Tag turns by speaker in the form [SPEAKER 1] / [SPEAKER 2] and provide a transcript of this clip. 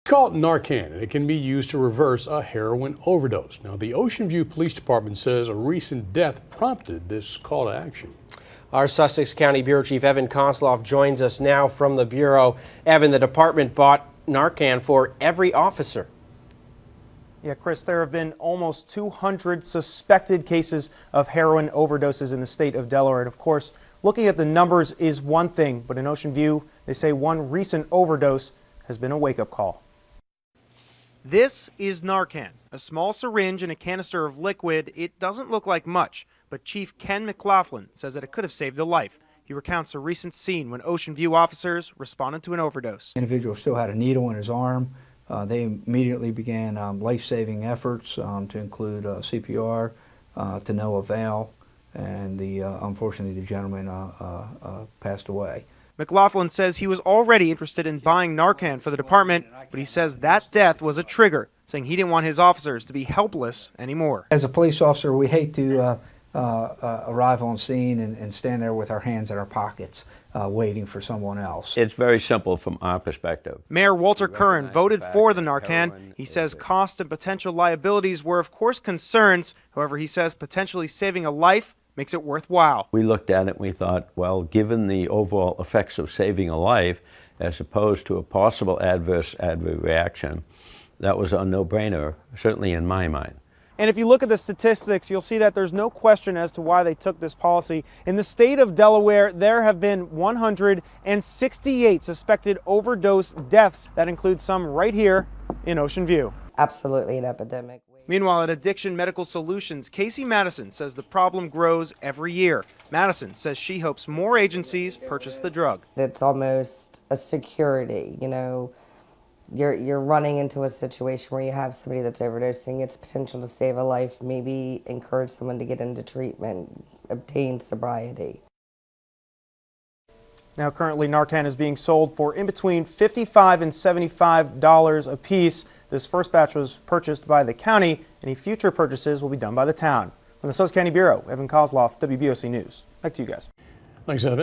[SPEAKER 1] It's called Narcan, and it can be used to reverse a heroin overdose. Now, the Ocean View Police Department says a recent death prompted this call to action.
[SPEAKER 2] Our Sussex County Bureau Chief Evan Kosloff joins us now from the Bureau. Evan, the department bought Narcan for every officer.
[SPEAKER 3] Yeah, Chris, there have been almost 200 suspected cases of heroin overdoses in the state of Delaware. And of course, looking at the numbers is one thing, but in Ocean View, they say one recent overdose has been a wake-up call. This is Narcan, a small syringe and a canister of liquid. It doesn't look like much, but Chief Ken McLaughlin says that it could have saved a life. He recounts a recent scene when Ocean View officers responded to an overdose.
[SPEAKER 4] The individual still had a needle in his arm. They immediately began life-saving efforts to include CPR to no avail, and unfortunately the gentleman passed away.
[SPEAKER 3] McLaughlin says he was already interested in buying Narcan for the department, but he says that death was a trigger, saying he didn't want his officers to be helpless anymore.
[SPEAKER 4] As a police officer, we hate to arrive on scene and stand there with our hands in our pockets waiting for someone else.
[SPEAKER 5] It's very simple from our perspective.
[SPEAKER 3] Mayor Walter Curran voted for the Narcan. He says cost and potential liabilities were of course concerns. However, he says potentially saving a life makes it worthwhile.
[SPEAKER 5] We looked at it and we thought, well, given the overall effects of saving a life as opposed to a possible adverse reaction, that was a no-brainer, certainly in my mind.
[SPEAKER 3] And if you look at the statistics, you'll see that there's no question as to why they took this policy. In the state of Delaware, there have been 168 suspected overdose deaths. That includes some right here in Ocean View.
[SPEAKER 6] Absolutely an epidemic.
[SPEAKER 3] Meanwhile, at Addiction Medical Solutions, Casey Madison says the problem grows every year. Madison says she hopes more agencies purchase the drug.
[SPEAKER 6] It's almost a security, you know. You're running into a situation where you have somebody that's overdosing. It's potential to save a life, maybe encourage someone to get into treatment, obtain sobriety.
[SPEAKER 3] Now, currently, Narcan is being sold for in between $55 and $75 a piece. This first batch was purchased by the county. Any future purchases will be done by the town. From the Sussex County Bureau, Evan Kosloff, WBOC News. Back to you guys.
[SPEAKER 1] Thanks, Evan.